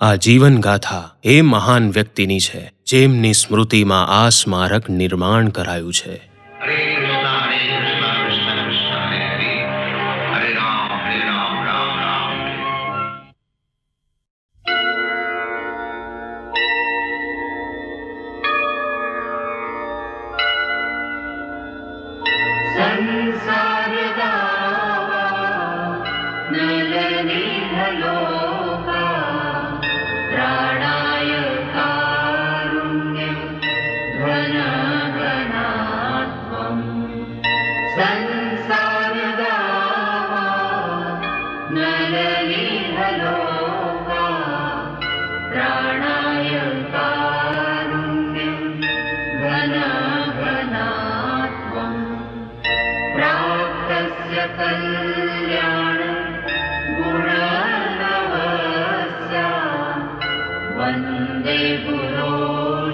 આ જીવન ગાથા એ મહાન વ્યક્તિની છે જેમની સ્મૃતિમાં આ સ્મારક નિર્માણ કરાયું છે. હરે કૃષ્ણ કૃષ્ણ કૃષ્ણ હરે હરે હરે રામ રામ રામ હરે. સંસાર ગાવા નલની હલોકા પ્રાણાય કારુણ્ય ઘન ઘનાત્મં. સંસાર ગાવા નલની હલોકા પ્રાણાય કારુણ્ય ઘન ઘનાત્મં. प्राप्तस्य कल्याण गुणनवस्या वन्दे गुरो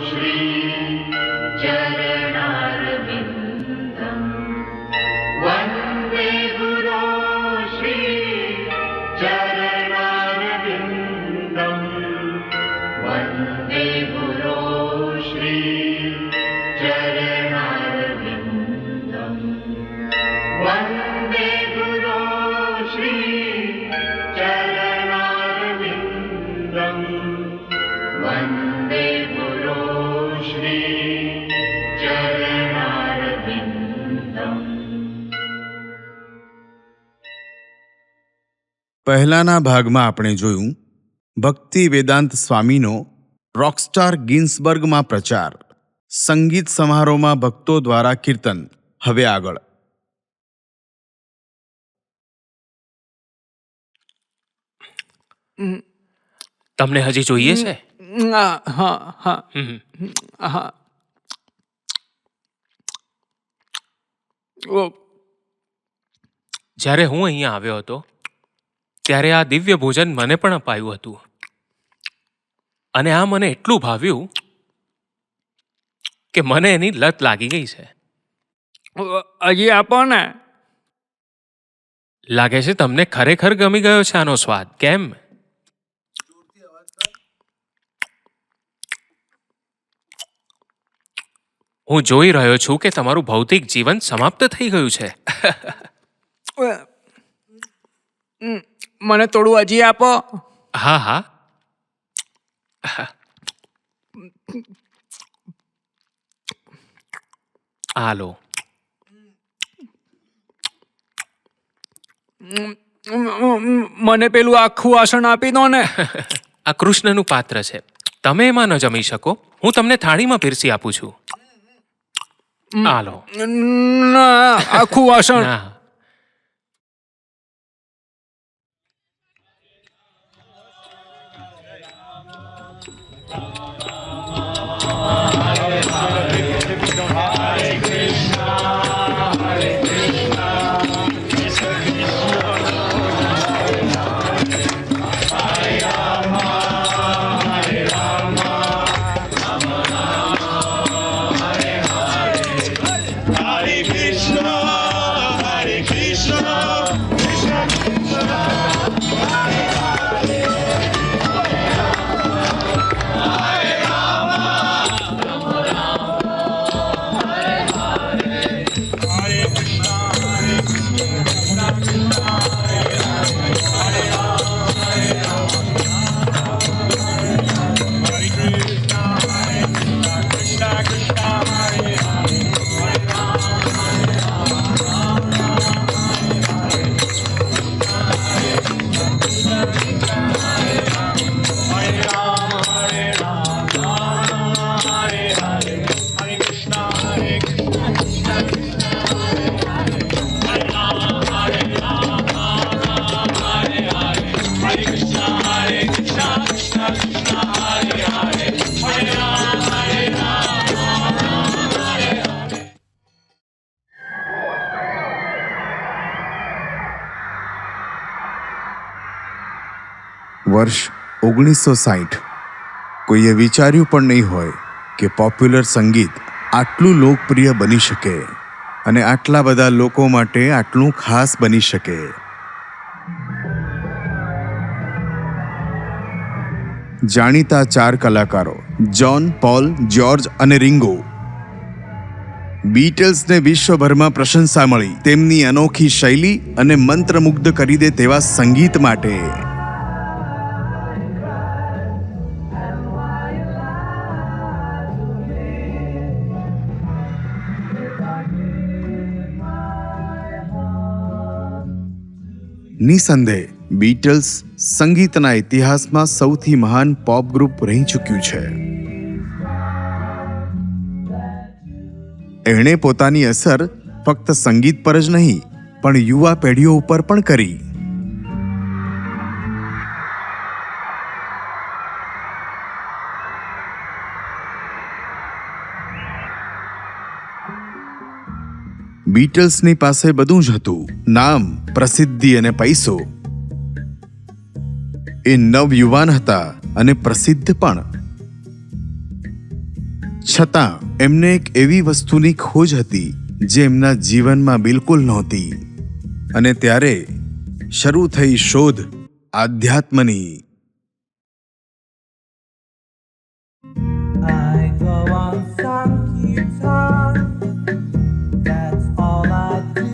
श्री चरणारविन्दम्. वन्दे गुरो श्री चरणारविन्दम्. वन्दे गुरो श्री चरणारविन्दम्. वन्दे गुरो श्री चरणारविन्दम्. वन्दे गुरो श्री चरणारविन्दम्. પહેલાના ભાગમાં આપણે જોયું ભક્તિ વેદાંત સ્વામીનો રોકસ્ટાર ગિન્સબર્ગમાં પ્રચાર, સંગીત સમારોહમાં ભક્તો દ્વારા કીર્તન. હવે આગળ તમને હજી જોઈએ છે? જ્યારે હું અહીંયા આવ્યો હતો ત્યારે આ દિવ્ય ભોજન મને પણ અપાયું હતું અને આ મને એટલું ભાવ્યું કે મને એની લત લાગી ગઈ છે. હજી આપો ને. લાગે છે તમને ખરેખર ગમી ગયો છે આનો સ્વાદ. કેમ? હું જોઈ રહ્યો છું કે તમારું ભૌતિક જીવન સમાપ્ત થઈ ગયું છે. મને થોડું હજી આપો. હા હા, હાલો. મને પેલું આખું વાસણ આપી દો ને. આ કૃષ્ણનું પાત્ર છે, તમે એમાં ન જમી શકો. હું તમને થાળીમાં પીરસી આપું છું. હાલો. ના, આખું વાસણ. ના, વર્ષ 1960. કોઈએ વિચાર્યું પણ નહીં હોય કે પોપ્યુલર સંગીત આટલું લોકપ્રિય બની શકે અને આટલા બધા લોકો માટે આટલું ખાસ બની શકે. જાણીતા 4 કલાકારો જ્હોન, પોલ, જ્યોર્જ અને રિંગો. બીટલ્સને વિશ્વભરમાં પ્રશંસા મળી તેમની અનોખી શૈલી અને મંત્રમુગ્ધ કરી દે તેવા સંગીત માટે. નિસંદેહ બીટલ્સ સંગીતના ઇતિહાસમાં સૌથી મહાન પોપ ગ્રુપ રહી ચૂક્યું છે. એણે પોતાની અસર ફક્ત સંગીત પર જ નહીં પણ યુવા પેઢીઓ ઉપર પણ કરી. બીટલ્સની પાસે બધું જ હતું, નામ, પ્રસિદ્ધિ અને પૈસો. એ નવયુવાન હતા અને પ્રસિદ્ધ પણ. છતાં એમને એક એવી વસ્તુની ખોજ હતી જે એમના જીવનમાં બિલકુલ નહોતી. અને ત્યારે શરૂ થઈ શોધ આધ્યાત્મની. I go on Sankirtan, that's all I do.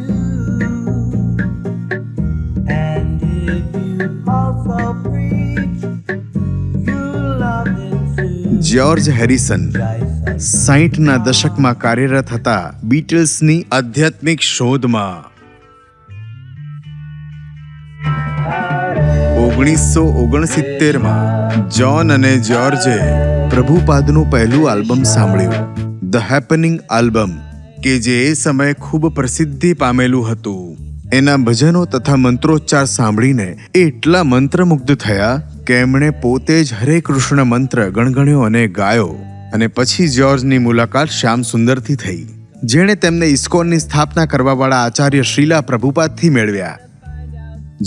And if you also preach, you love it too. George Harrison 60ના દશકમાં કાર્યરત હતા બીટલ્સની આધ્યાત્મિક શોધમાં. 1969માં જ્હોન અને જ્યોર્જે પ્રભુપાદનું પહેલું આલ્બમ સાંભળ્યું, ધ હેપનિંગ આલ્બમ, કે જે એ સમયે ખૂબ પ્રસિદ્ધિ પામેલું હતું. એના ભજનો તથા મંત્રોચ્ચાર સાંભળીને એ એટલા મંત્રમુગ્ધ થયા કે એમણે પોતે જ હરે કૃષ્ણ મંત્ર ગણગણ્યો અને ગાયો. અને પછી જ્યોર્જની મુલાકાત શ્યામ સુંદરથી થઈ, જેણે તેમને ઇસ્કોનની સ્થાપના કરવાવાળા આચાર્ય શ્રીલા પ્રભુપાદથી મેળવ્યા.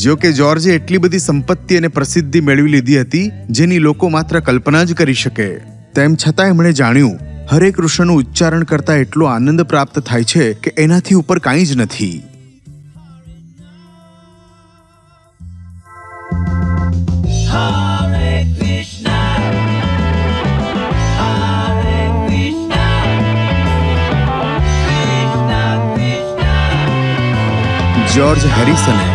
જો કે જ્યોર્જે એટલી બધી સંપત્તિ અને પ્રસિદ્ધિ મેળવી લીધી હતી જેની લોકો માત્ર કલ્પના જ કરી શકે. તેમ છતાં એમણે જાણ્યું હરે કૃષ્ણનું ઉચ્ચારણ કરતા એટલો આનંદ પ્રાપ્ત થાય છે કે એનાથી ઉપર કાંઈ જ નથી. Hare Krishna, Hare Krishna, Krishna Krishna. George હેરિસને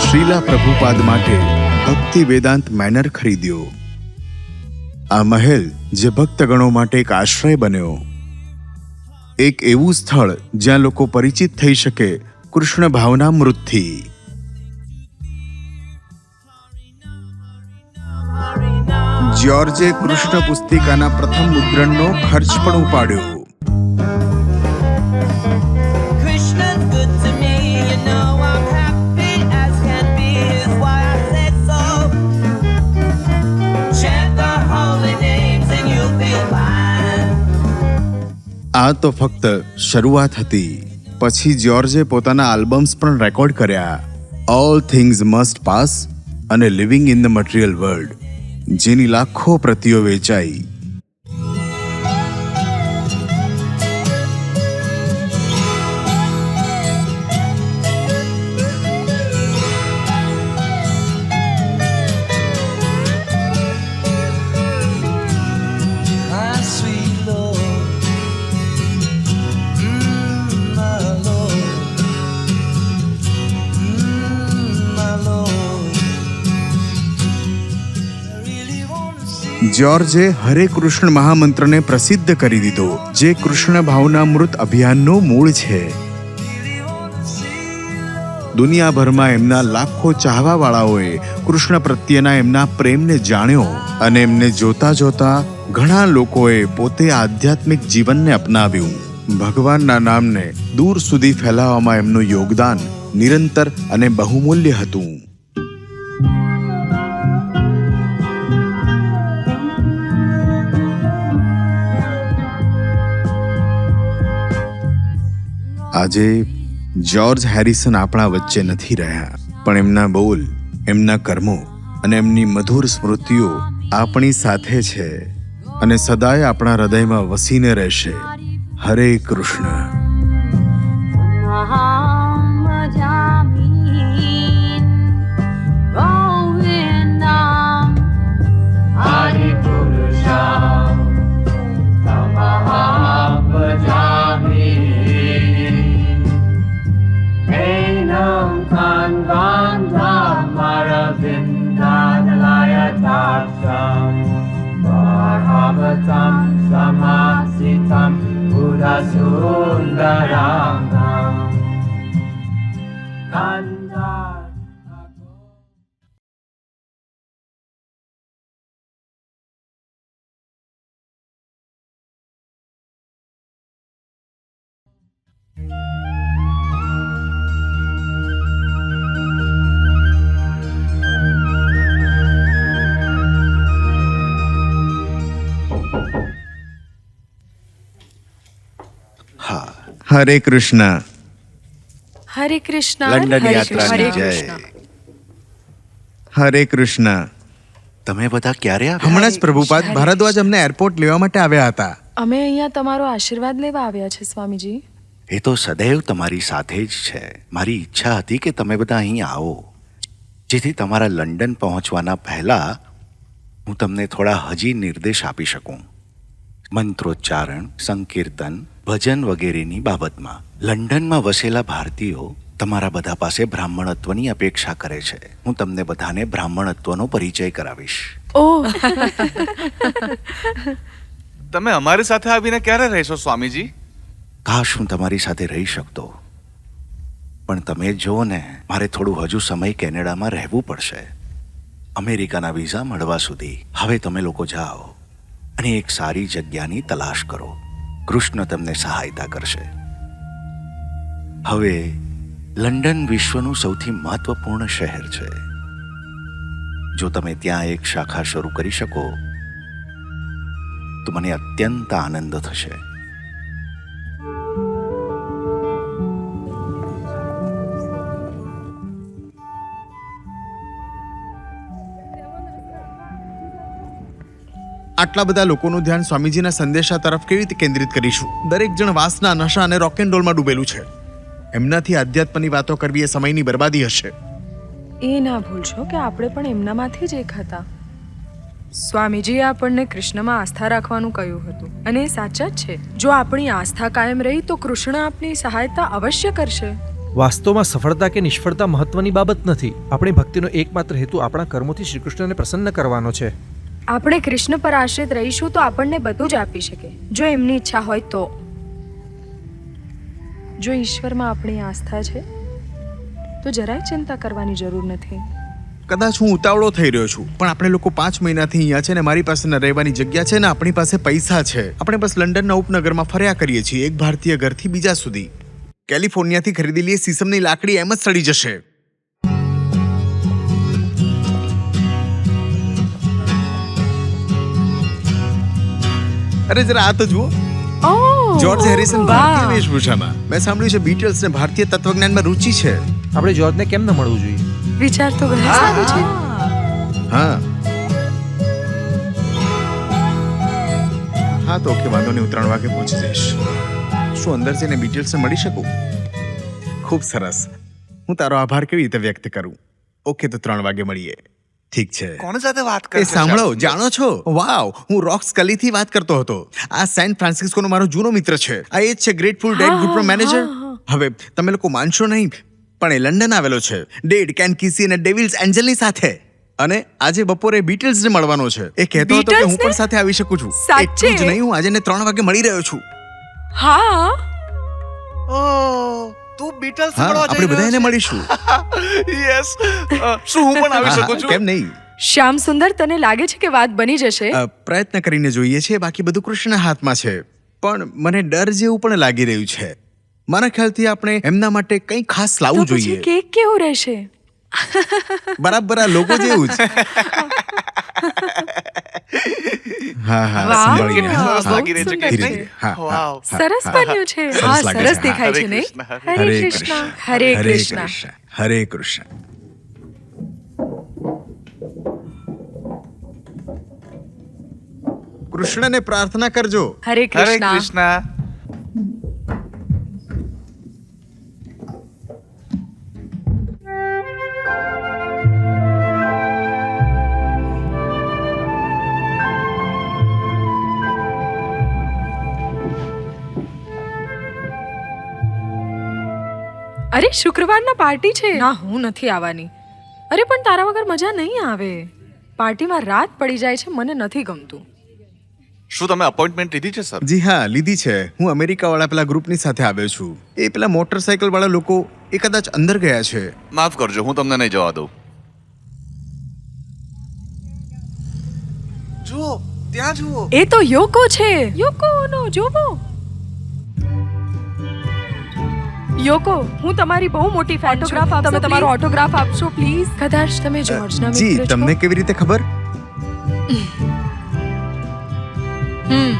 શ્રીલા પ્રભુપાદ માટે ભક્તિ વેદાંત મેનર ખરીદ્યો. આ મહેલ જે ભક્તગણો માટે એક આશ્રય બન્યો, એક એવું સ્થળ જ્યાં લોકો પરિચિત થઈ શકે કૃષ્ણ ભાવનામૃતથી. જ્યોર્જે કૃષ્ણ પુસ્તિકાના પ્રથમ મુદ્રણનો ખર્ચ પણ ઉપાડ્યો. Krishna's good to me, you know I'm happy as can be, is why I said so. Chant the holy names and you'll feel fine. આ તો ફક્ત શરૂઆત હતી. પછી જ્યોર્જે પોતાના આલ્બમ્સ પણ રેકોર્ડ કર્યા, ઓલ થિંગ્સ મસ્ટ પાસ અને living in the material world, જેની લાખો પ્રતિઓ વેચાઈ. My sweet Lord, my Lord, my Lord. I really want to see. જ્યોર્જે હરે કૃષ્ણ મહામંત્રને પ્રસિદ્ધ કરી દીધો, જે કૃષ્ણ ભાવનામૃત અભિયાનનું મૂળ છે. દુનિયાભરમાં એમના લાખો ચાહવાવાળાઓએ કૃષ્ણ પ્રત્યેના એમના પ્રેમને જાણ્યો અને એમને જોતા જોતા ઘણા લોકોએ પોતે આધ્યાત્મિક જીવનને અપનાવ્યું. ભગવાનના નામને દૂર સુધી ફેલાવવામાં એમનું યોગદાન નિરંતર અને બહુમૂલ્ય હતું. આજે જ્યોર્જ હેરિસન આપણા વચ્ચે નથી રહ્યા, પણ એમના બોલ, એમના કર્મો અને એમની મધુર સ્મૃતિઓ આપણી સાથે છે અને સદાય આપણા હૃદયમાં વસીને રહેશે. હરે Krishna. Aham bhajami Govindam Hare Saksam Bhagavatam Samasitam Buddhasundarangam Kandar હરે કૃષ્ણ. હરે કૃષ્ણ. લંડન હરે યાત્રાની કૃષ્ણ. જય. હરે કૃષ્ણ. તમે બધા ક્યારે આવ્યા? હમણાં જ પ્રભુપાદ ભારદ્વાજ અમને એરપોર્ટ લેવા માટે આવ્યા હતા. અમે અહીંયા તમારો આશીર્વાદ લેવા આવ્યા છે સ્વામીજી. એ તો સદૈવ તમારી સાથે જ છે. મારી ઈચ્છા હતી કે તમે બધા અહીં આવો, જેથી તમારા લંડન પહોંચવાના પહેલા હું તમને થોડા હજી નિર્દેશ આપી શકું. મંત્રોચ્ચારણ, સંકીર્તન, ભજન વગેરેની બાબતમાં. લંડનમાં વસેલા ભારતીયો તમારા બધા પાસે બ્રાહ્મણત્વની અપેક્ષા કરે છે. હું તમને બધાને બ્રાહ્મણત્વનો પરિચય કરાવીશ. ઓહ, તમે અમારી સાથે આવીને ક્યારે રહેશો સ્વામીજી? કાશ હું તમારી સાથે રહી શકતો, પણ તમે જો ને, મારે થોડું હજુ સમય કેનેડામાં રહેવું પડશે, અમેરિકાના વિઝા મળવા સુધી. હવે તમે લોકો જાઓ અને એક સારી જગ્યાની તલાશ કરો. કૃષ્ણ તમને સહાયતા કરશે. હવે લંડન વિશ્વનું સૌથી મહત્વપૂર્ણ શહેર છે. જો તમે ત્યાં એક શાખા શરૂ કરી શકો તો મને અત્યંત આનંદ થશે. આટલા બધા લોકોનું ધ્યાન સ્વામીજીના સંદેશા તરફ કેવી રીતે કેન્દ્રિત કરીશું? દરેક જણ વાસના, નશા અને રોક એન્ડ રોલમાં ડૂબેલું છે. એમનાથી આધ્યાત્મની વાતો કરવી એ સમયની બરબાદી હશે. એ ના ભૂલશો કે આપણે પણ એમનામાંથી જ એક હતા. સ્વામીજીએ આપણને કૃષ્ણમાં આસ્થા રાખવાનું કહ્યું હતું અને એ સાચા જ છે. જો આપણી આસ્થા કાયમ રહી તો કૃષ્ણ આપણી સહાયતા અવશ્ય કરશે. વાસ્તવમાં સફળતા કે નિષ્ફળતા મહત્વની બાબત નથી. આપણી ભક્તિનો એકમાત્ર હેતુ આપણા કર્મોથી શ્રી કૃષ્ણને પ્રસન્ન કરવાનો છે. આપણે કૃષ્ણ પર આશ્રિત રહીશું તો આપણને બધું જ આપી શકે, જો એમની ઈચ્છા હોય તો. જો ઈશ્વરમાં આપણી આસ્થા છે તો જરાય ચિંતા કરવાની જરૂર નથી. કદાચ હું ઉતાવળો થઈ રહ્યો છું, પણ આપણે લોકો 5 મહિનાથી અહીંયા છે ને મારી પાસે ન રહેવાની જગ્યા છે ને આપણી પાસે પૈસા છે. આપણે બસ લંડનના ઉપનગરમાં ફર્યા કરીએ છીએ, એક ભારતીય ઘરથી બીજા સુધી. કેલિફોર્નિયાથી ખરીદેલી સીસમની લાકડી એમ જ સડી જશે. અરે જરા આ તો જુઓ, જ્યોર્જ હેરિસન ભારતીય વેશભૂષામાં. મેં સાંભળ્યું છે બીટલ્સ ને ભારતીય તત્વજ્ઞાનમાં રુચિ છે. આપણે જ્યોર્જને કેમ ન મળવું જોઈએ? વિચાર તો ઘણો સારો છે. હા હા, તો ઓકે, વાંધો નહીં, હું 3 વાગે પહોંચી જઈશ. શું અંદર જઈને બીટલ્સને મળી શકું? ખૂબ સરસ. હું તારો આભાર કેવી રીતે વ્યક્ત કરું? ઓકે, તો 3 વાગે મળીએ. ઠીક છે. કોની સાથે વાત એ કરે સાંભળો, જાણો છો, વાવ, હું રોક સ્કલીથી વાત કરતો હતો. આ સેન્ટ ફ્રાન્સિસ્કોનો મારો જૂનો મિત્ર છે. આ એ જ છે ગ્રેટફુલ ડેડ ગ્રુપનો મેનેજર. હવે તમે લોકો માનશો નહીં, પણ એ લંડન આવેલો છે ડેડ, કેન કીસી અને ડેવિલ્સ એન્જલની સાથે. અને આજે બપોરે બીટલ્સને મળવાનો છે. એ કહેતો હતો કે હું પણ સાથે આવી શકું છું. એટલું જ નહીં, હું આજે 3 વાગે મળી રહ્યો છું. હા, તું બીટલ્સ હા, આપણે બધા એને મળીશું. યસ. શું હું પણ આવી શકું છું? કેમ નહીં? શ્યામ સુંદર, તને લાગે છે કે વાત બની જશે? પ્રયત્ન કરીને જોઈએ છે, બાકી બધું કૃષ્ણના હાથમાં છે. પણ મને ડર જેવું પણ લાગી રહ્યું છે. મારા ખ્યાલથી આપણે એમના માટે કંઈ ખાસ લાવવું તો પછી જોઈએ. કેક કેવો રહેશે? બરાબર આ લોકો જેવું જ. હા હા, વાહ, સંભાળીને. કેટલું હા, સરસ લાગી રહ્યું છે ધીરે કેક, ધીરે. નહીં? હા, હા, વાવ. હા, સરસ હા, બન્યું છે. સરસ હા, લાગે સરસ છે. દેખાય છે હરે નહીં? કૃષ્ણ, હરે કૃષ્ણ, હરે કૃષ્ણ. હરે કૃષ્ણ. કૃષ્ણને પ્રાર્થના કરજો. હરે હરે કૃષ્ણ. કૃષ્ણ. અરે, શુક્રવારના પાર્ટી છે. ના, હું નથી આવવાની. અરે પણ તારા વગર મજા નહીં આવે. પાર્ટીમાં રાત પડી જાય છે, મને નથી ગમતું. શું તમે અપોઇન્ટમેન્ટ લીધી છે સર? જી હા, લીધી છે. હું અમેરિકાવાળા પેલા ગ્રુપની સાથે આવ્યો છું. એ પેલા મોટરસાઇકલવાળા લોકો એ કદાચ અંદર ગયા છે. માફ કરજો, હું તમને નહીં જવા દઉં. જુઓ, ત્યાં જુઓ. એ તો યોકો છે. યોકોનો જોવો. યોકો, હું તમારી બહુ મોટી ફેન છું. તમે તમારો ઓટોગ્રાફ આપશો પ્લીઝ? કદાચ તમે જોર્જના જી, મિત્ર છો. તમને કેવી રીતે ખબર?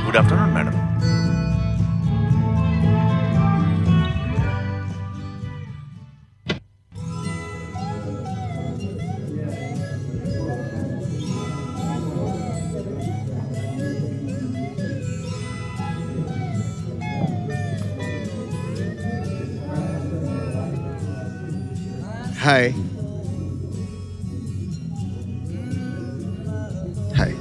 Good afternoon madam. Hi. Hi.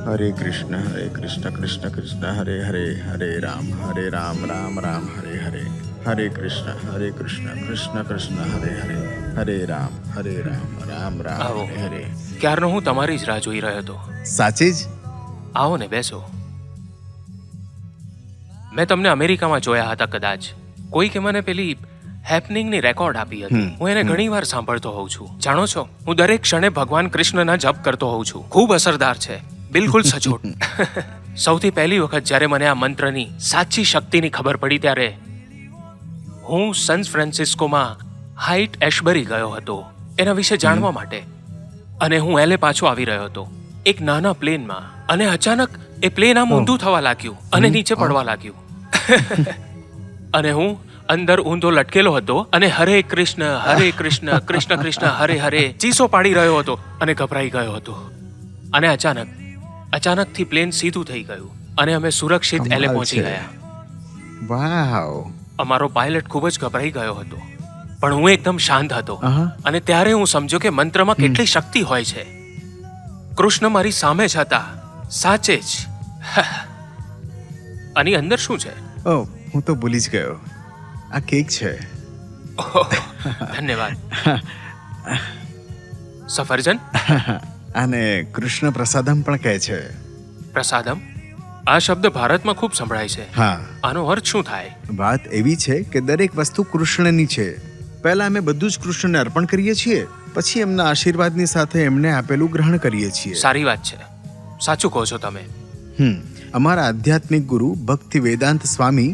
Hare Krishna Krishna Krishna હરે હરે, હરે રામ રામ રામ હરે હરે, હરે કૃષ્ણ કૃષ્ણ કૃષ્ણ હરે હરે, હરે રામ રામ રામ આવો. હરે હરે. ક્યારનો હું તમારી જ રાહ જોઈ રહ્યો હતો. સાચે જ? આવો ને, બેસો. મેં તમને અમેરિકામાં જોયા હતા કદાચ. કોઈકે મને પેલી હેપનિંગની રેકોર્ડ આપી હતી. હું એને ઘણીવાર સાંભળતો હોઉં છું. જાણો છો, હું દરેક ક્ષણે ભગવાન કૃષ્ણના જપ કરતો હોઉં છું. ખૂબ અસરદાર છે, બિલકુલ સચોટ. સૌથી પહેલી વખત જ્યારે મને આ મંત્રની સાચી શક્તિની ખબર પડી ત્યારે હું સેન ફ્રાન્સિસ્કોમાં હાઇટ એશબરી ગયો હતો એના વિશે જાણવા માટે. અને હું એલે પાછો આવી રહ્યો હતો એક નાના પ્લેનમાં, અને અચાનક એ પ્લેન આમ ઊંધું થવા લાગ્યું અને નીચે પડવા લાગ્યું. અને હું અંદર ઊંધો લટકેલો હતો અને હરે કૃષ્ણ કૃષ્ણ કૃષ્ણ હરે હરે ચીસો પાડી રહ્યો હતો અને ગભરાઈ ગયો હતો. અને અચાનકથી પ્લેન સીધું થઈ ગયું અને અમે સુરક્ષિત એલે પહોંચી ગયા. વાવ. અમારો પાયલટ ખૂબ જ ગભરાઈ ગયો હતો, પણ હું એકદમ શાંત હતો. અને ત્યારે હું સમજ્યો કે મંત્રમાં કેટલી શક્તિ હોય છે. કૃષ્ણ મારી સામે જ હતા, સાચે જ. આની અંદર શું છે? ઓ, હું તો ભૂલી જ ગયો. આ કેક છે. ધન્યવાદ. સફરજન? આને કૃષ્ણ પ્રસાદમ પણ કહે છે. પ્રસાદમ? આ શબ્દ ભારતમાં ખૂબ સંભળાય છે. હા. આનો અર્થ શું થાય? વાત એવી છે કે દરેક વસ્તુ કૃષ્ણની છે. પહેલા અમે બધું જ કૃષ્ણને અર્પણ કરીએ છીએ, પછી એમના આશીર્વાદની સાથે એમને આપેલું ગ્રહણ કરીએ છીએ. સારી વાત છે, સાચું કહો છો તમે. અમારા આધ્યાત્મિક ગુરુ ભક્તિ વેદાંત સ્વામી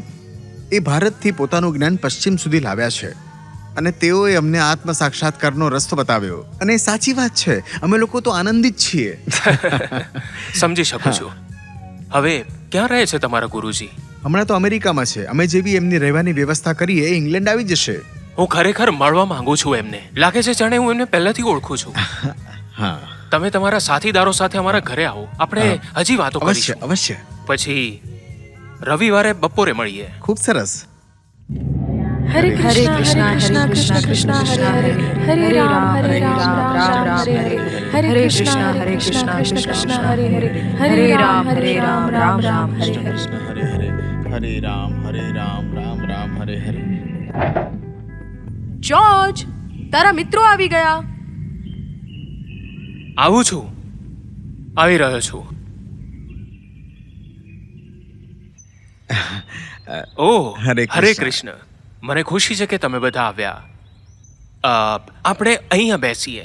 એ ભારતથી પોતાનું જ્ઞાન પશ્ચિમ સુધી લાવ્યા છે, અને તેઓએ અમને આત્મ સાક્ષાત્કારનો રસ્તો બતાવ્યો. અને એ સાચી વાત છે, અમે લોકો તો આનંદિત છીએ. સમજી શકું છું. હવે ક્યાં રહે છે તમારા ગુરુજી? હમણાં તો અમેરિકામાં છે. અમે જેવી એમની રહેવાની વ્યવસ્થા કરીએ એ ઇંગ્લેન્ડ આવી જશે. હું ખરેખર મળવા માંગુ છું એમને. લાગે છે જાણે હું એમને પહેલાથી ઓળખું છું. હા. તમે તમારા સાથીદારો સાથે અમારા ઘરે આવો, આપણે હજી વાતો અવશ્ય કરીશું. અવશ્ય. પછી રવિવારે બપોરે મળીએ. ખૂબ સરસ. હરે કૃષ્ણ કૃષ્ણ કૃષ્ણ હરે હરે, હરે રામ રામ રામ હરે હરે, હરે કૃષ્ણ કૃષ્ણ હરે હરે, હરે રામ રામ હરે હરે. હરે હરે, હરે રામ રામ હરે હરે. જોર્જ, તારા મિત્રો આવી ગયા. આવું છું, આવી રહ્યો છું. ઓહ, હરે હરે કૃષ્ણ. મને ખુશી છે કે તમે બધા આવ્યા. આપણે અહીંયા બેસીએ.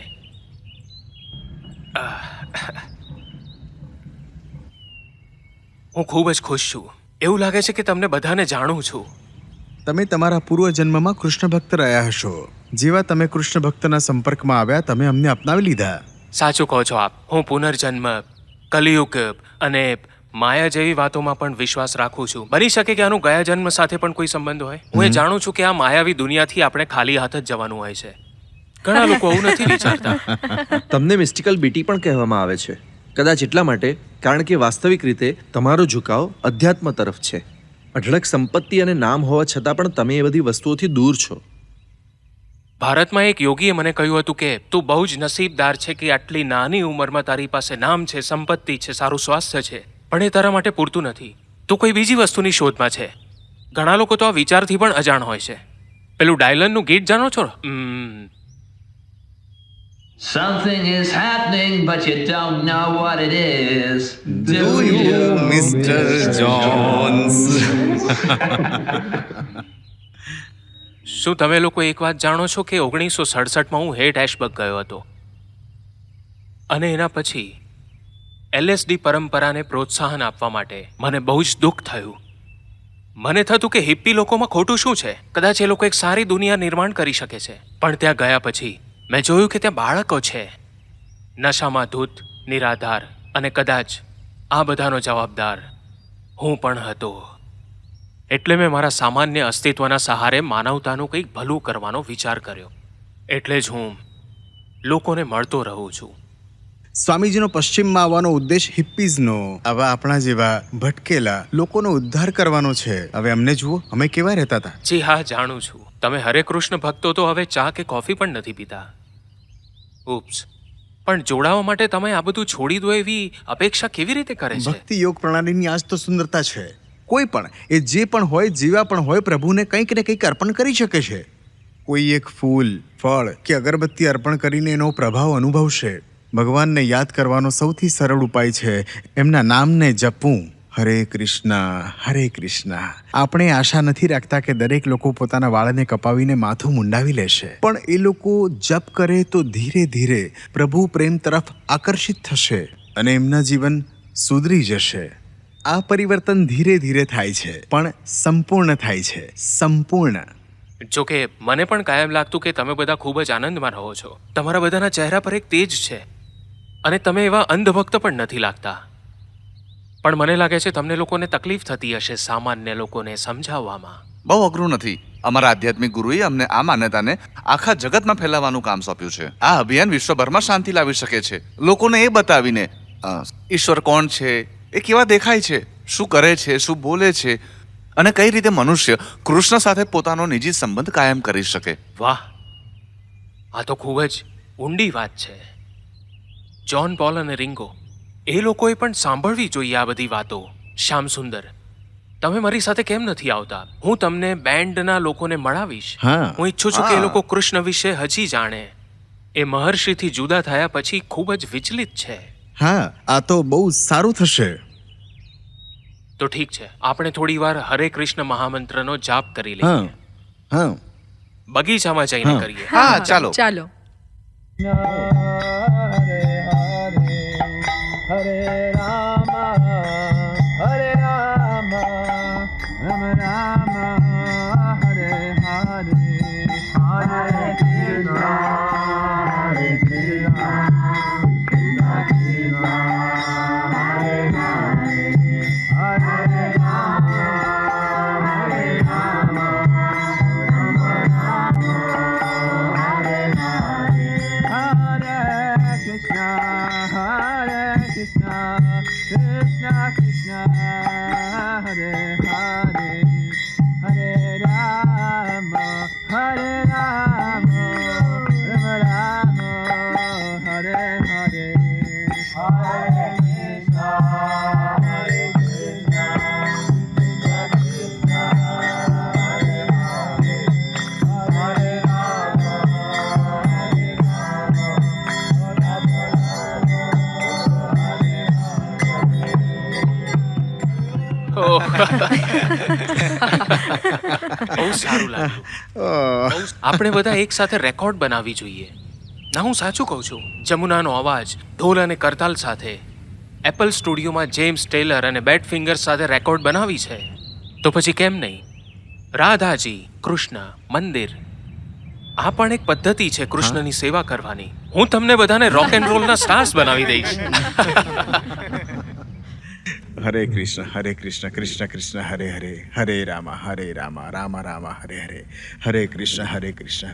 હું ખૂબ જ ખુશ છું. એવું લાગે છે કે તમને બધાને જાણું છું. તમે તમારા પૂર્વ જન્મમાં કૃષ્ણ ભક્ત રહ્યા હશો. જેવા તમે કૃષ્ણ ભક્તના સંપર્કમાં આવ્યા, તમે અમને અપનાવી લીધા. સાચું કહો છો આપ. હું પુનર્જન્મ, કલિયુગ અને માયા જેવી વાતોમાં પણ વિશ્વાસ રાખું છું. બની શકે કે આનું ગયા જન્મ સાથે પણ કોઈ સંબંધ હોય. હું એ જાણું છું કે આ માયાવી દુનિયાથી આપણે ખાલી હાથ જ જવાનું હોય છે. ઘણા લોકો આવું નથી વિચારતા. તમને મિસ્ટિકલ બીટી પણ કહેવામાં આવે છે, કદાચ એટલા માટે કારણ કે વાસ્તવિક રીતે તમારો ઝુકાવ અધ્યાત્મ તરફ છે. અઢળક સંપત્તિ અને નામ હોવા છતાં પણ તમે એ બધી વસ્તુઓથી દૂર છો. ભારતમાં એક યોગીએ મને કહ્યું હતું કે તું બહુ જ નસીબદાર છે કે આટલી નાની ઉંમરમાં તારી પાસે નામ છે, સંપત્તિ છે, સારું સ્વાસ્થ્ય છે, પણ એ તારા માટે પૂરતું નથી. તું કોઈ બીજી વસ્તુની શોધમાં છે. ઘણા લોકો તો આ વિચારથી પણ અજાણ હોય છે. પેલું ડાયલનનું ગીત જાણો છો? Something is happening, but you don't know what it is. Do you, Mr. Jones? શું તમે લોકો એક વાત જાણો છો કે 1967માં હું હેટ એશબર્ગ ગયો હતો અને એના પછી LSD પરંપરાને પ્રોત્સાહન આપવા માટે મને બહુ જ દુઃખ થયું. મને થતું કે હિપ્પી લોકોમાં ખોટું શું છે? કદાચ એ લોકો એક સારી દુનિયા નિર્માણ કરી શકે છે. પણ ત્યાં ગયા પછી મેં જોયું કે ત્યાં બાળકો છે, નશામાં ધૂત, નિરાધાર, અને કદાચ આ બધાનો જવાબદાર હું પણ હતો. એટલે મેં મારા સામાન્ય અસ્તિત્વના સહારે માનવતાનું કંઈક ભલું કરવાનો વિચાર કર્યો. એટલે જ હું લોકોને મળતો રહું છું. સ્વામીજીનો પશ્ચિમમાં આવવાનો ઉદ્દેશ હિપ્પીઝનો આવા આપણા જેવા ભટકેલા લોકોનો ઉદ્ધાર કરવાનો છે. હવે અમને જુઓ, અમે કેવા રહેતા હતા. જી હા, જાણું છું. તમે હરે કૃષ્ણ ભક્તો તો હવે ચા કે કોફી પણ નથી પીતા. ઉપ્સ. પણ જોડાવા માટે તમે આ બધું છોડી દો એવી અપેક્ષા કેવી રીતે કરે છે? ભક્તિ યોગ પ્રણાલીની આજ તો સુંદરતા છે. કોઈ પણ એ જે પણ હોય, જેવા પણ હોય, પ્રભુને કંઈક ને કંઈક અર્પણ કરી શકે છે. કોઈ એક ફૂલ, ફળ કે અગરબત્તી અર્પણ કરીને એનો પ્રભાવ અનુભવશે. ભગવાનને યાદ કરવાનો સૌથી સરળ ઉપાય છે એમના નામને જપવું. હરે કૃષ્ણ, હરે કૃષ્ણ. આપણે આશા નથી રાખતા કે દરેક લોકો પોતાના વાળને કપાવીને માથું મુંડાવી લેશે, પણ એ લોકો જપ કરે તો ધીરે ધીરે પ્રભુ પ્રેમ તરફ આકર્ષિત થશે અને એમના જીવન સુધરી જશે. આ પરિવર્તન ધીરે ધીરે થાય છે, પણ સંપૂર્ણ થાય છે. સંપૂર્ણ. જોકે મને પણ કાયમ લાગતું કે તમે બધા ખૂબ જ આનંદમાં રહો છો. તમારા બધાના ચહેરા પર એક તેજ છે અને તમે એવા અંધભક્ત પણ નથી લાગતા. પણ મને લાગે છે તમને લોકોને તકલીફ થતી હશે સામાન્ય લોકોને સમજાવવામાં. બહુ અઘરું નથી. અમારા આધ્યાત્મિક ગુરુએ અમને આ માન્યતાને આખા જગતમાં ફેલાવવાનું કામ સોંપ્યું છે. આ અભિયાન વિશ્વભરમાં શાંતિ લાવી શકે છે. લોકોને એ બતાવીને ઈશ્વર કોણ છે, એ કેવા દેખાય છે, શું કરે છે, શું બોલે છે, અને કઈ રીતે મનુષ્ય કૃષ્ણ સાથે પોતાનો નિજી સંબંધ કાયમ કરી શકે. વાહ, આ તો ખૂબ જ ઊંડી વાત છે. જ્હોન પોલ અને રિંગો, એ લોકોએ પણ સાંભળવી જોઈએ આ બધી વાતો. શ્યામ સુંદર, તમે મારી સાથે કેમ નથી આવતા? હું તમને બેન્ડના લોકોને મળાવીશ. હા. હું ઈચ્છું છું કે એ લોકો કૃષ્ણ વિશે હજી જાણે. એ મહર્ષિથી જુદા થયા પછી ખૂબ જ વિચલિત છે. હા, આ તો બહુ સારું થશે. તો ઠીક છે, આપણે થોડી વાર હરે કૃષ્ણ મહામંત્રનો જાપ કરી હા લઈએ. હા. બગીચામાં જઈને હા. કરીએ. હા, ચાલો. ચાલો. Hare Rama, Hare Rama, Rama Rama, Hare Hare, Hare Krishna, Hare Krishna, Krishna Krishna, Hare Hare, Hare Rama, Hare Rama, Rama Rama, Hare Hare, Hare Krishna, Hare Krishna, Krishna Krishna, Hare Hare, Hare Rama, Hare Rama, Rama Rama, Hare Hare, Hare Krishna, Hare Krishna, Krishna Krishna, Hare Hare, Hare Rama, Hare Rama, Rama Rama, ઓહ. બહુ સારું લાગ્યું. આપણે બધા એક સાથે record બનાવવી જોઈએ. ના, હું સાચું કહું છું. જમુનાનો અવાજ ઢોલ અને કરતાલ સાથે એપલ સ્ટુડિયોમાં જેમ્સ ટેલર અને બેટ ફિંગર્સ સાથે રેકોર્ડ બનાવી છે, તો પછી કેમ નહીં? રાધાજી, કૃષ્ણ, મંદિર, આ પણ એક પદ્ધતિ છે કૃષ્ણની સેવા કરવાની. હું તમને બધાને રોક એન્ડ રોલના સ્ટાર્સ બનાવી દઈશ. હરે કૃષ્ણ, હરે કૃષ્ણ, કૃષ્ણ કૃષ્ણ, હરે હરે, હરે રામા, હરે રામા, રામા રામા, હરે હરે, હરે કૃષ્ણ,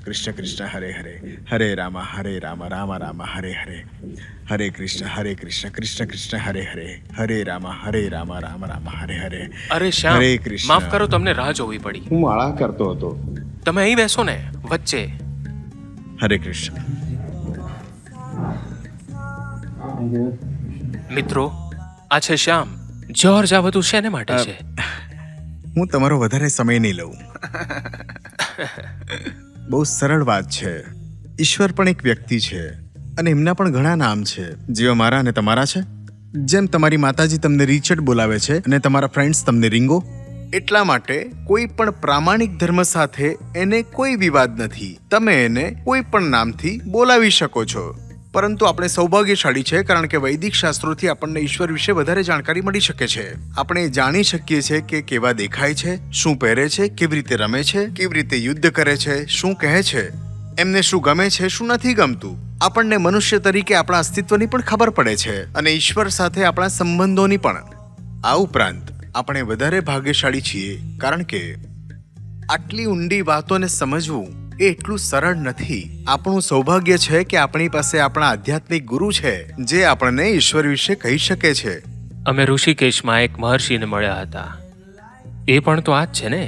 કૃષ્ણ કૃષ્ણ, હરે હરે, હરે રામા, રામા, રામા, હરે હરે, હરે કૃષ્ણ, કૃષ્ણ કૃષ્ણ, હરે હરે, હરે રામા, રામા, રામા, હરે હરે. અરે શ્યામ, હરે કૃષ્ણ. માફ કરો, તમને રાહ જોવી પડી. હું માળા કરતો હતો. તમે અહીં બેસો ને વચ્ચે. હરે કૃષ્ણ. મિત્રો, આ છે શ્યામ. જ્યોર્જ, આ બધું શેને માટે છે? હું તમારો વધારે સમય નહીં લઉં. બહુ સરળ વાત છે. ઈશ્વર પણ એક વ્યક્તિ છે. અને એમના પણ ઘણા નામ છે, જેવા મારા અને તમારા છે. જેમ તમારી માતાજી તમને રિચર્ડ બોલાવે છે અને તમારા ફ્રેન્ડ્સ તમને રિંગો. એટલા માટે કોઈ પણ પ્રામાણિક ધર્મ સાથે એને કોઈ વિવાદ નથી. તમે એને કોઈ પણ નામથી બોલાવી શકો છો. પરંતુ આપણે સૌભાગ્યશાળી છે, કારણ કે વૈદિક શાસ્ત્રોથી આપણને ઈશ્વર વિશે વધારે જાણકારી મળી શકે છે. આપણે જાણી શકીએ છીએ કે કેવા દેખાય છે, શું પહેરે છે, કેવી રીતે રમે છે, કેવી રીતે યુદ્ધ કરે છે, શું કહે છે, એમને શું ગમે છે, શું નથી ગમતું. આપણને મનુષ્ય તરીકે આપણા અસ્તિત્વની પણ ખબર પડે છે અને ઈશ્વર સાથે આપણા સંબંધોની પણ. આ ઉપરાંત આપણે વધારે ભાગ્યશાળી છીએ, કારણ કે આટલી ઊંડી વાતોને સમજવું એ એટલું સરળ નથી. આપણું સૌભાગ્ય છે કે આપણી પાસે આપણા આધ્યાત્મિક ગુરુ છે, જે આપણને ઈશ્વર વિશે કહી શકે છે. અમે ઋષિકેશમાં એક મહર્ષિને મળ્યા હતા. એ પણ તો આ જ છે ને?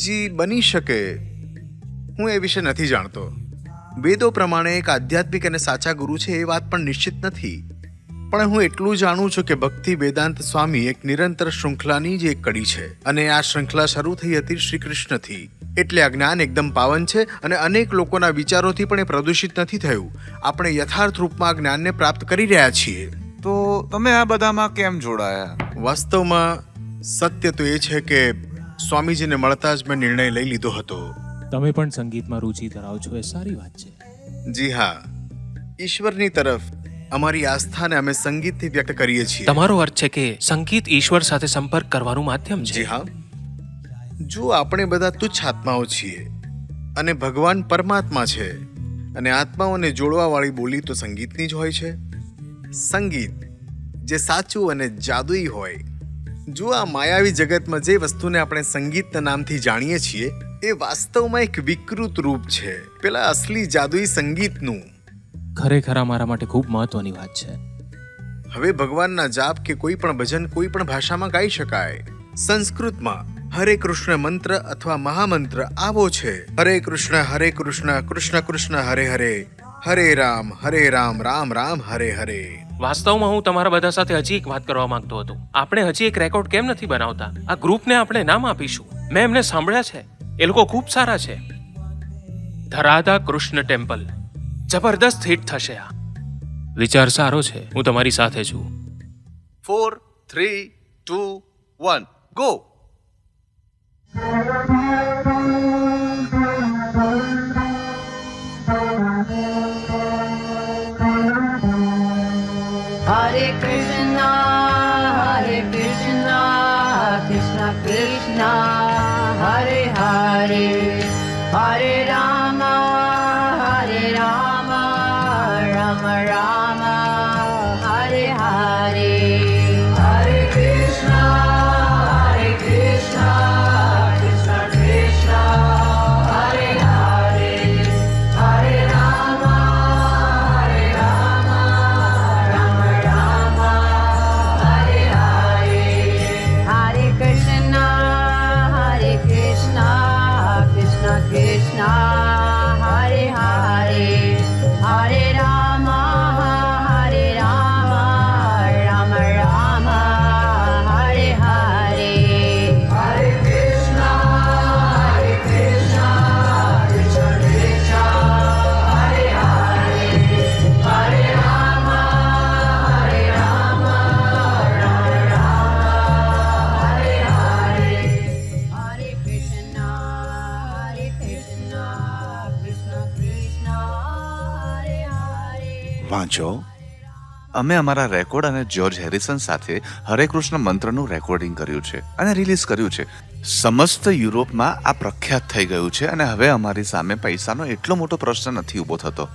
જી, બની શકે. હું એ વિશે નથી જાણતો. વેદો પ્રમાણે એક આધ્યાત્મિક અને સાચા ગુરુ છે એ વાત પણ નિશ્ચિત નથી. પણ હું એટલું જાણું છું કે ભક્તિ વેદાંત સ્વામી એક નિરંતર શૃંખલાની જ એક કડી છે, અને આ શૃંખલા શરૂ થઈ હતી શ્રી કૃષ્ણથી. એટલે આ જ્ઞાન એકદમ પાવન છે અને અનેક લોકોના વિચારોથી પણ એ પ્રદૂષિત નથી થયું. આપણે યથાર્થ રૂપમાં આ જ્ઞાનને પ્રાપ્ત કરી રહ્યા છીએ. તો તમે આ બધામાં કેમ જોડાયા? વાસ્તવમાં સત્ય તો એ છે કે સ્વામીજીને મળતા જ મેં નિર્ણય લઈ લીધો હતો. તમે પણ સંગીતમાં રુચિ ધરાવો છો, એ સારી વાત છે. જી હા, ઈશ્વરની તરફ અમારી આસ્થાને અમે સંગીતથી વ્યક્ત કરીએ છીએ. તમારો અર્થ છે કે સંગીત ઈશ્વર સાથે સંપર્ક કરવાનું માધ્યમ છે? જી હા. જો આપણે બધા તુચ્છ આત્માઓ છીએ અને ભગવાન પરમાત્મા છે, અને આત્માઓને જોડવા વાળી બોલી તો સંગીતની જ હોય છે. સંગીત જે સાચું અને જાદુઈ હોય. જો આ માયાવી જગતમાં જે વસ્તુને આપણે સંગીતના નામથી જાણીએ છીએ, એ વાસ્તવમાં એક વિકૃત રૂપ છે પેલા અસલી જાદુઈ સંગીતનું. ખરેખર મારા માટે ખૂબ મહત્વની વાત છે. હવે ભગવાનના જાપ કે કોઈ પણ ભજન કોઈ પણ ભાષામાં ગાઈ શકાય. સંસ્કૃતમાં હરે કૃષ્ણ મંત્ર અથવા મહામંત્ર આવો છે: હરે કૃષ્ણ કૃષ્ણ કૃષ્ણ હરે હરે, હરે રામ રામ રામ હરે હરે. વાસ્તવમાં હું તમારા બધા સાથે હજી એક વાત કરવા માંગતો હતો. આપણે હજી એક રેકોર્ડ કેમ નથી બનાવતા? આ ગ્રુપને આપણે નામ આપીશું. મેં એમને સાંભળ્યા છે, એ લોકો ખૂબ સારા છે. ધરાધા કૃષ્ણ ટેમ્પલ. જબરદસ્ત હિટ થશે આ. વિચાર સારો છે. હું તમારી સાથે છું. 4, 3, 2, 1, go. Hare Krishna, Krishna Krishna, Hare Hare, Hare Rama, Rama Rama, Hare Hare. Hare Krishna, Krishna Krishna, Hare Hare, Hare Rama, Rama Rama, Hare Hare. Hare Krishna, Krishna Krishna, Hare Hare, Hare Rama, Rama Rama, Hare Hare. Hare Krishna, Krishna Krishna, Hare Hare, Hare Rama, Rama Hare Hare. Hare Krishna, Krishna Krishna, Hare Hare. વાંચો. અમે અમારા record અને George Harrison સાથે હરે Krishna મંત્રનું recording કર્યું છે અને release કર્યું છે. સમસ્ત યુરોપમાં આ પ્રખ્યાત થઈ ગયું છે અને હવે અમારી સામે પૈસાનો એટલો મોટો પ્રશ્ન નથી ઊભો થતો.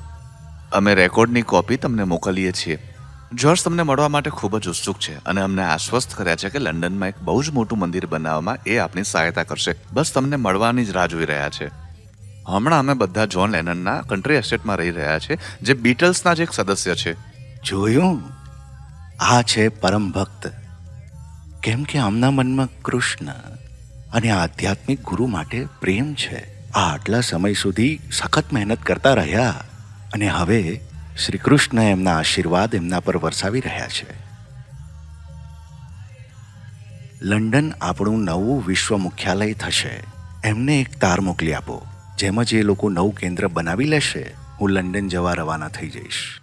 અમે રેકોર્ડની કોપી તમને મોકલીએ છીએ. જ્યોર્જ તમને મળવા માટે ખૂબ જ ઉત્સુક છે અને અમને આશ્વસ્ત કર્યા છે કે લંડનમાં એક બહુ જ મોટું મંદિર બનાવવામાં એ આપણી સહાયતા કરશે. બસ તમને મળવાની જ રાહ જોઈ રહ્યા છે. હમણાં અમે બધા જ્હોન લેનનના કન્ટ્રી એસ્ટેટમાં રહી રહ્યા છે, જે બીટલ્સના જ એક સદસ્ય છે. જોયું? આ છે પરમ ભક્ત. કેમ કે આમના મનમાં કૃષ્ણ અને આધ્યાત્મિક ગુરુ માટે પ્રેમ છે. આ આટલા સમય સુધી સખત મહેનત કરતા રહ્યા અને હવે શ્રી કૃષ્ણ એમના આશીર્વાદ એમના પર વરસાવી રહ્યા છે. લંડન આપણું નવું વિશ્વ મુખ્યાલય થશે. એમને એક તાર મોકલી આપો, જેમાં જે લોકો નવું કેન્દ્ર બનાવી લેશે, હું લંડન જવા રવાના થઈ જઈશ.